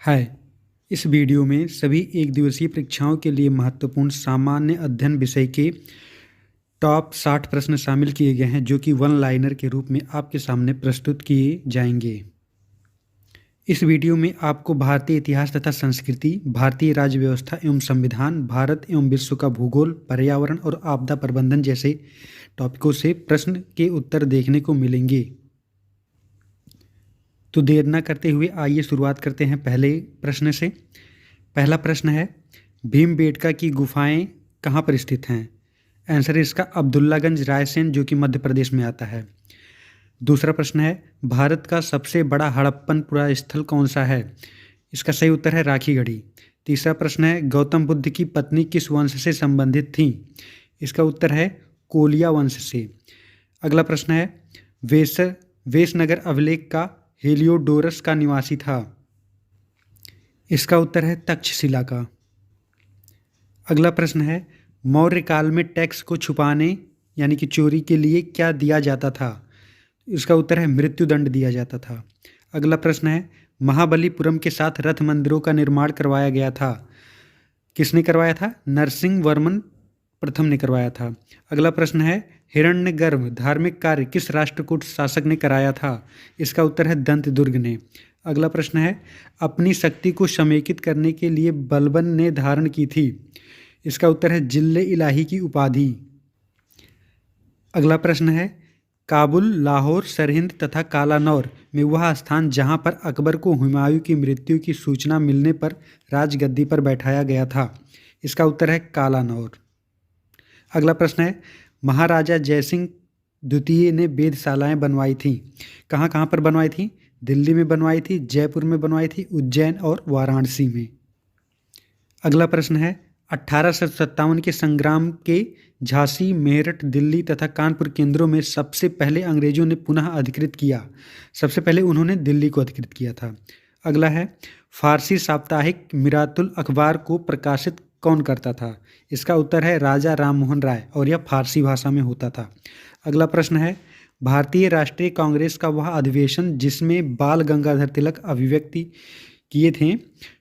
हाय। इस वीडियो में सभी एक दिवसीय परीक्षाओं के लिए महत्वपूर्ण सामान्य अध्ययन विषय के टॉप 60 प्रश्न शामिल किए गए हैं जो कि वन लाइनर के रूप में आपके सामने प्रस्तुत किए जाएंगे। इस वीडियो में आपको भारतीय इतिहास तथा संस्कृति, भारतीय राज्य व्यवस्था एवं संविधान, भारत एवं विश्व का भूगोल, पर्यावरण और आपदा प्रबंधन जैसे टॉपिकों से प्रश्न के उत्तर देखने को मिलेंगे। तो देर न करते हुए आइए शुरुआत करते हैं पहले प्रश्न से। पहला प्रश्न है, भीमबेटका की गुफाएं कहाँ पर स्थित हैं? आंसर है इसका अब्दुल्लागंज, रायसेन, जो कि मध्य प्रदेश में आता है। दूसरा प्रश्न है, भारत का सबसे बड़ा हड़प्पन पुरास्थल कौन सा है? इसका सही उत्तर है राखीगढ़ी। तीसरा प्रश्न है, गौतम बुद्ध की पत्नी किस वंश से संबंधित थी? इसका उत्तर है कोलिया वंश से। अगला प्रश्न है, वेशनगर अभिलेख का हेलियोडोरस का निवासी था? इसका उत्तर है तक्षशिला का। अगला प्रश्न है, मौर्य काल में टैक्स को छुपाने यानी कि चोरी के लिए क्या दिया जाता था? इसका उत्तर है मृत्युदंड दिया जाता था। अगला प्रश्न है, महाबलीपुरम के साथ रथ मंदिरों का निर्माण करवाया गया था? किसने करवाया था? नरसिंह वर्मन प्रथम ने करवाया था। अगला प्रश्न है, हिरण्यगर्भ धार्मिक कार्य किस राष्ट्रकूट शासक ने कराया था? इसका उत्तर है दंतदुर्ग ने। अगला प्रश्न है, अपनी शक्ति को समेकित करने के लिए बलबन ने धारण की थी? इसका उत्तर है जिल्ले इलाही की उपाधि। अगला प्रश्न है, काबुल, लाहौर, सरहिंद तथा कालानौर में वह स्थान जहां पर अकबर को हुमायूं की मृत्यु की सूचना मिलने पर राजगद्दी पर बैठाया गया था? इसका उत्तर है कालानौर। अगला प्रश्न है, महाराजा जयसिंह द्वितीय ने वेधशालाएं बनवाई थीं। कहाँ कहाँ पर बनवाई थी? दिल्ली में बनवाई थी, जयपुर में बनवाई थी, उज्जैन और वाराणसी में। अगला प्रश्न है, 1857 के संग्राम के झांसी, मेरठ, दिल्ली तथा कानपुर केंद्रों में सबसे पहले अंग्रेजों ने पुनः अधिकृत किया? सबसे पहले उन्होंने दिल्ली को अधिकृत किया था। अगला है, फारसी साप्ताहिक मिरातुल अखबार को प्रकाशित कौन करता था? इसका उत्तर है राजा राममोहन राय और यह फारसी भाषा में होता था। अगला प्रश्न है, भारतीय राष्ट्रीय कांग्रेस का वह अधिवेशन जिसमें बाल गंगाधर तिलक अभिव्यक्ति किए थे,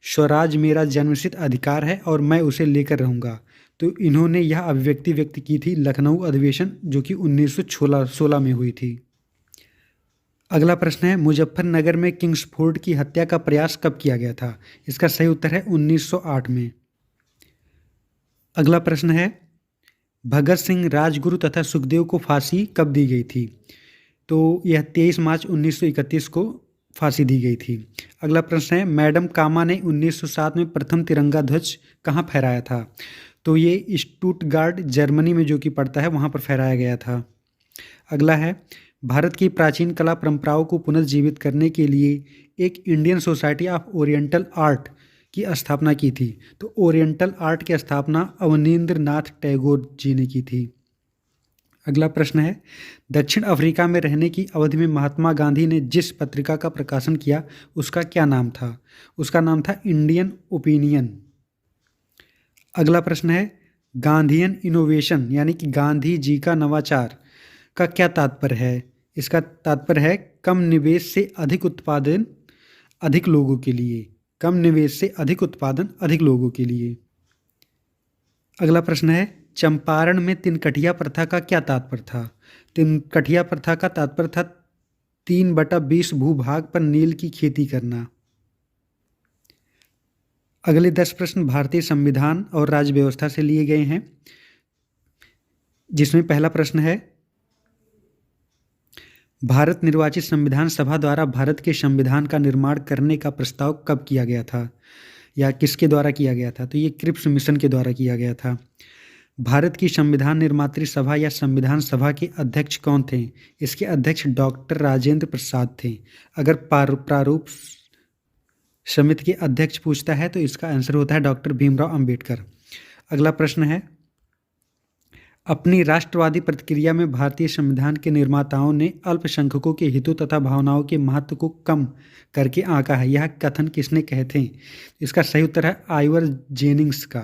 स्वराज मेरा जन्मसिद्ध अधिकार है और मैं उसे लेकर रहूँगा, तो इन्होंने यह अभिव्यक्ति व्यक्त की थी लखनऊ अधिवेशन जो कि 1916 में हुई थी। अगला प्रश्न है, मुजफ्फरनगर में किंग्सफोर्ड की हत्या का प्रयास कब किया गया था? इसका सही उत्तर है 1908 में। अगला प्रश्न है, भगत सिंह, राजगुरु तथा सुखदेव को फांसी कब दी गई थी? तो यह 23 मार्च 1931 को फांसी दी गई थी। अगला प्रश्न है, मैडम कामा ने 1907 में प्रथम तिरंगा ध्वज कहाँ फहराया था? तो ये स्टुटगार्ट, जर्मनी में जो कि पड़ता है, वहाँ पर फहराया गया था। अगला है, भारत की प्राचीन कला परंपराओं को पुनर्जीवित करने के लिए एक Indian society of oriental art की स्थापना की थी। तो ओरिएंटल आर्ट की स्थापना अवनींद्र नाथ टैगोर जी ने की थी। अगला प्रश्न है, दक्षिण अफ्रीका में रहने की अवधि में महात्मा गांधी ने जिस पत्रिका का प्रकाशन किया उसका क्या नाम था? उसका नाम था इंडियन ओपिनियन। अगला प्रश्न है, गांधीयन इनोवेशन यानी कि गांधी जी का नवाचार का क्या तात्पर्य है? इसका तात्पर्य है कम निवेश से अधिक उत्पादन अधिक लोगों के लिए। कम निवेश से अधिक उत्पादन अधिक लोगों के लिए। अगला प्रश्न है, चंपारण में तिनकठिया प्रथा का क्या तात्पर्य था? तिनकठिया प्रथा का तात्पर्य था 3/20 भूभाग पर नील की खेती करना। अगले 10 प्रश्न भारतीय संविधान और राज्य व्यवस्था से लिए गए हैं, जिसमें पहला प्रश्न है, भारत निर्वाचित संविधान सभा द्वारा भारत के संविधान का निर्माण करने का प्रस्ताव कब किया गया था या किसके द्वारा किया गया था? तो ये क्रिप्स मिशन के द्वारा किया गया था। भारत की संविधान निर्मात्री सभा या संविधान सभा के अध्यक्ष कौन थे? इसके अध्यक्ष डॉक्टर राजेंद्र प्रसाद थे। अगर प्रारूप समिति के अध्यक्ष पूछता है तो इसका आंसर होता है डॉक्टर भीमराव अंबेडकर। अगला प्रश्न है, अपनी राष्ट्रवादी प्रतिक्रिया में भारतीय संविधान के निर्माताओं ने अल्पसंख्यकों के हितों तथा भावनाओं के महत्व को कम करके आंका है। यह कथन किसने कहे थे? इसका सही उत्तर है आइवर जेनिंग्स का।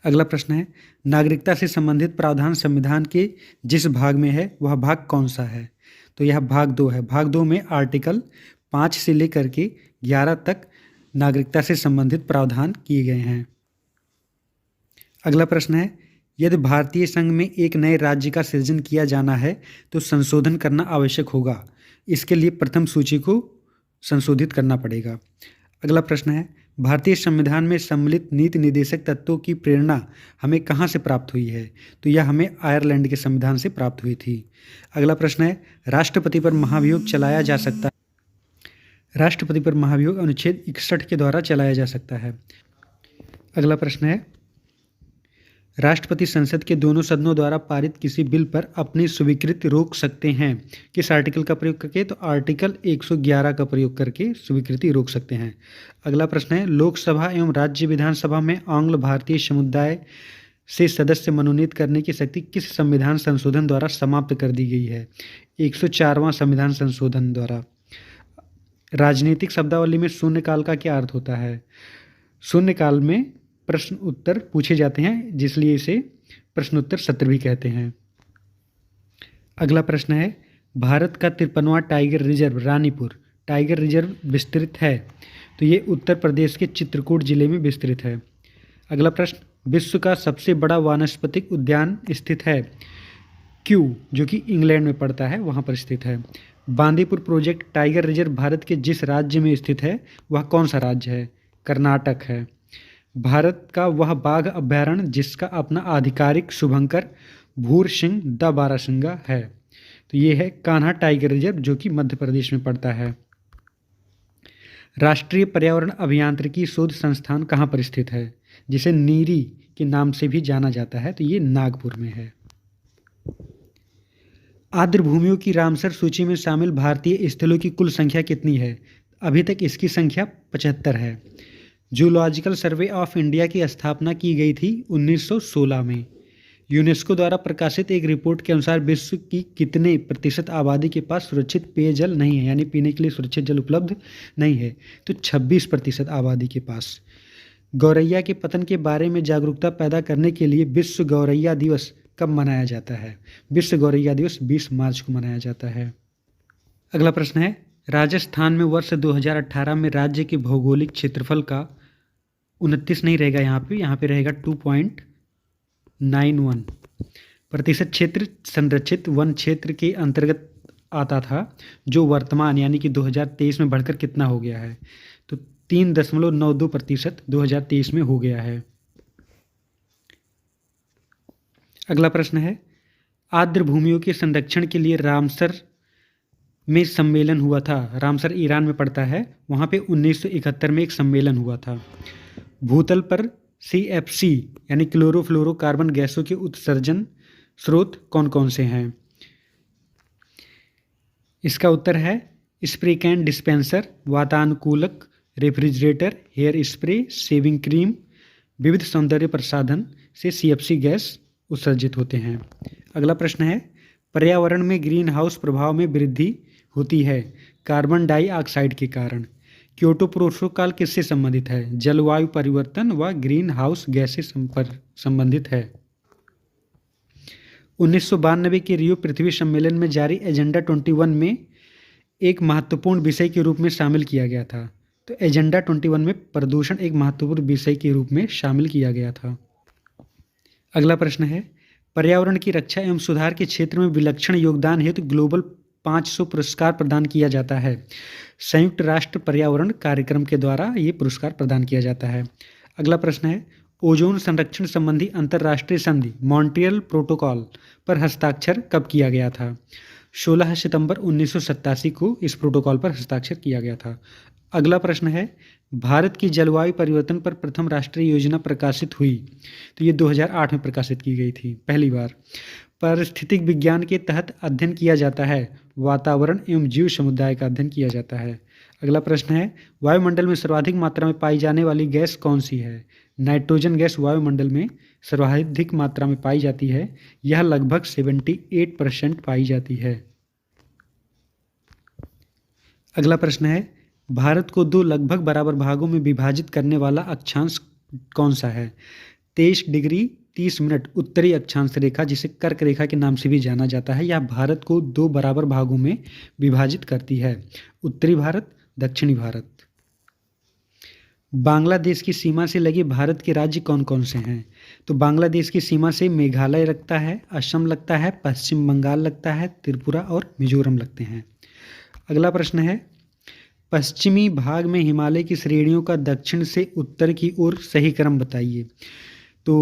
अगला प्रश्न है, नागरिकता से संबंधित प्रावधान संविधान के जिस भाग में है वह भाग कौन सा है? तो यह भाग 2 है। भाग 2 में आर्टिकल 5 से लेकर के 11 तक नागरिकता से संबंधित प्रावधान किए गए हैं। अगला प्रश्न है, यदि भारतीय संघ में एक नए राज्य का सृजन किया जाना है तो संशोधन करना आवश्यक होगा। इसके लिए प्रथम सूची को संशोधित करना पड़ेगा। अगला प्रश्न है, भारतीय संविधान में सम्मिलित नीति निर्देशक तत्वों की प्रेरणा हमें कहाँ से प्राप्त हुई है? तो यह हमें आयरलैंड के संविधान से प्राप्त हुई थी। अगला प्रश्न है, राष्ट्रपति पर महाभियोग चलाया जा सकता है। राष्ट्रपति पर महाभियोग अनुच्छेद 61 के द्वारा चलाया जा सकता है। अगला प्रश्न है, राष्ट्रपति संसद के दोनों सदनों द्वारा पारित किसी बिल पर अपनी स्वीकृति रोक सकते हैं। किस आर्टिकल का प्रयोग करके? तो आर्टिकल 111 का प्रयोग करके स्वीकृति रोक सकते हैं। अगला प्रश्न है, लोकसभा एवं राज्य विधानसभा में आंग्ल भारतीय समुदाय से सदस्य मनोनीत करने की शक्ति किस संविधान संशोधन द्वारा समाप्त कर दी गई है? 104वां संविधान संशोधन द्वारा। राजनीतिक शब्दावली में शून्यकाल का क्या अर्थ होता है? शून्यकाल में प्रश्न उत्तर पूछे जाते हैं, जिसलिए इसे प्रश्नोत्तर सत्र भी कहते हैं। अगला प्रश्न है, भारत का 53वां tiger reserve Ranipur tiger reserve विस्तृत है? तो ये उत्तर प्रदेश के चित्रकूट जिले में विस्तृत है। अगला प्रश्न, विश्व का सबसे बड़ा वानस्पतिक उद्यान स्थित है? क्यू, जो कि इंग्लैंड में पड़ता है, वहाँ पर स्थित है। Bandipur project tiger reserve Bharat के जिस राज्य में स्थित है वह कौन सा राज्य है? कर्नाटक है। भारत का वह बाघ अभयारण्य जिसका अपना आधिकारिक शुभंकर भूर सिंह द बारासिंगा है? तो ये है कान्हा टाइगर रिजर्व, जो कि मध्य प्रदेश में पड़ता है। राष्ट्रीय पर्यावरण अभियांत्रिकी शोध संस्थान कहाँ पर स्थित है, जिसे नीरी के नाम से भी जाना जाता है? तो ये नागपुर में है। आर्द्र भूमियों की रामसर सूची में शामिल भारतीय स्थलों की कुल संख्या कितनी है? अभी तक इसकी संख्या 75 है। जूलॉजिकल सर्वे ऑफ इंडिया की स्थापना की गई थी 1916 में। यूनेस्को द्वारा प्रकाशित एक रिपोर्ट के अनुसार विश्व की कितने प्रतिशत आबादी के पास सुरक्षित पेयजल नहीं है, यानी पीने के लिए सुरक्षित जल उपलब्ध नहीं है? तो 26% आबादी के पास। गौरैया के पतन के बारे में जागरूकता पैदा करने के लिए विश्व गौरैया दिवस कब मनाया जाता है? विश्व गौरैया दिवस 20 मार्च को मनाया जाता है। अगला प्रश्न है, राजस्थान में वर्ष 2018 में राज्य के भौगोलिक क्षेत्रफल का 29 नहीं रहेगा, यहाँ पे रहेगा 2.91% क्षेत्र संरक्षित वन क्षेत्र के अंतर्गत आता था, जो वर्तमान यानी कि 2023 में बढ़कर कितना हो गया है? तो 3.92% 2023 में हो गया है। अगला प्रश्न है, आर्द्र भूमियों के संरक्षण के लिए रामसर में सम्मेलन हुआ था। रामसर ईरान में पड़ता है, वहाँ पे 1971 में एक सम्मेलन हुआ था। भूतल पर CFC यानी क्लोरोफ्लोरोकार्बन गैसों के उत्सर्जन स्रोत कौन कौन से हैं? इसका उत्तर है स्प्रे कैन डिस्पेंसर, वातानुकूलक, refrigerator, hair spray, shaving cream, विविध सौंदर्य प्रसाधन से CFC गैस उत्सर्जित होते हैं। अगला प्रश्न है, पर्यावरण में ग्रीन हाउस प्रभाव में वृद्धि होती है कार्बन डाइऑक्साइड के कारण। क्योटो प्रोटोकॉल किससे संबंधित है? जलवायु परिवर्तन व ग्रीन हाउस गैस से संबंधित है। 1992 के रियो पृथ्वी सम्मेलन में जारी एजेंडा 21 में एक महत्वपूर्ण विषय के रूप में शामिल किया गया था। तो एजेंडा 21 में प्रदूषण एक महत्वपूर्ण विषय के रूप में शामिल किया गया था। अगला प्रश्न है, पर्यावरण की रक्षा एवं सुधार के क्षेत्र में विलक्षण योगदान हेतु ग्लोबल 500 पुरस्कार प्रदान किया जाता है। संयुक्त राष्ट्र पर्यावरण कार्यक्रम के द्वारा ये पुरस्कार प्रदान किया जाता है। अगला प्रश्न है, ओजोन संरक्षण संबंधी अंतर्राष्ट्रीय संधि मॉन्ट्रियल प्रोटोकॉल पर हस्ताक्षर कब किया गया था? 16 सितंबर 1987 को इस प्रोटोकॉल पर हस्ताक्षर किया गया था। अगला प्रश्न है, भारत की जलवायु परिवर्तन पर प्रथम राष्ट्रीय योजना प्रकाशित हुई। तो ये 2008 में प्रकाशित की गई थी पहली बार। पारिस्थितिक विज्ञान के तहत अध्ययन किया जाता है, वातावरण एवं जीव समुदाय का अध्ययन किया जाता है। अगला प्रश्न है, वायुमंडल में सर्वाधिक मात्रा में पाई जाने वाली गैस कौन सी है? नाइट्रोजन गैस वायुमंडल में सर्वाधिक मात्रा में पाई जाती है, यह लगभग 78% पाई जाती है। अगला प्रश्न है, भारत को दो लगभग बराबर भागों में विभाजित करने वाला अक्षांश कौन सा है? 23 डिग्री 30 मिनट उत्तरी अक्षांश रेखा, जिसे कर्क रेखा के नाम से भी जाना जाता है, यह भारत को दो बराबर भागों में विभाजित करती है, उत्तरी भारत दक्षिणी भारत। बांग्लादेश की सीमा से लगे भारत के राज्य कौन कौन से हैं? तो बांग्लादेश की सीमा से मेघालय लगता है, असम लगता है, पश्चिम बंगाल लगता है, त्रिपुरा और मिजोरम लगते हैं। अगला प्रश्न है, पश्चिमी भाग में हिमालय की श्रेणियों का दक्षिण से उत्तर की ओर सही क्रम बताइए। तो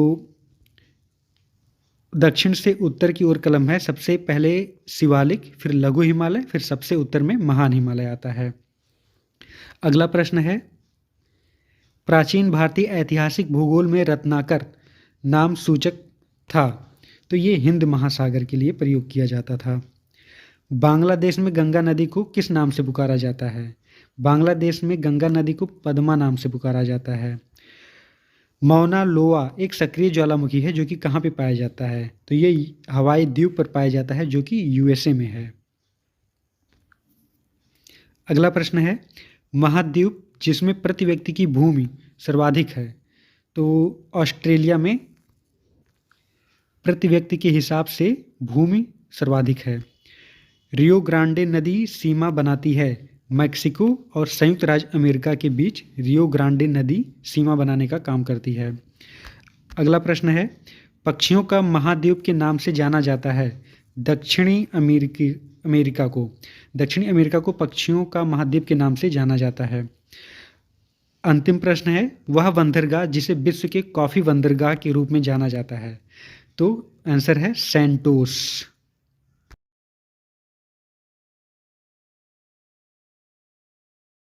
दक्षिण से उत्तर की ओर क्रम है, सबसे पहले शिवालिक, फिर लघु हिमालय, फिर सबसे उत्तर में महान हिमालय आता है। अगला प्रश्न है, प्राचीन भारतीय ऐतिहासिक भूगोल में रत्नाकर नाम सूचक था, तो ये हिंद महासागर के लिए प्रयोग किया जाता था। बांग्लादेश में गंगा नदी को किस नाम से पुकारा जाता है? बांग्लादेश में गंगा नदी को पद्मा नाम से पुकारा जाता है। मौना लोआ एक सक्रिय ज्वालामुखी है जो कि कहाँ पे पाया जाता है? तो ये हवाई द्वीप पर पाया जाता है जो कि यूएसए में है। अगला प्रश्न है, महाद्वीप जिसमें प्रति व्यक्ति की भूमि सर्वाधिक है, तो ऑस्ट्रेलिया में प्रति व्यक्ति के हिसाब से भूमि सर्वाधिक है। रियो ग्रांडे नदी सीमा बनाती है मैक्सिको और संयुक्त राज्य अमेरिका के बीच। रियो ग्रांडे नदी सीमा बनाने का काम करती है। अगला प्रश्न है, पक्षियों का महाद्वीप के नाम से जाना जाता है दक्षिणी अमेरिका को। दक्षिणी अमेरिका को पक्षियों का महाद्वीप के नाम से जाना जाता है। अंतिम प्रश्न है, वह बंदरगाह जिसे विश्व के कॉफ़ी बंदरगाह के रूप में जाना जाता है, तो आंसर है सेंटोस।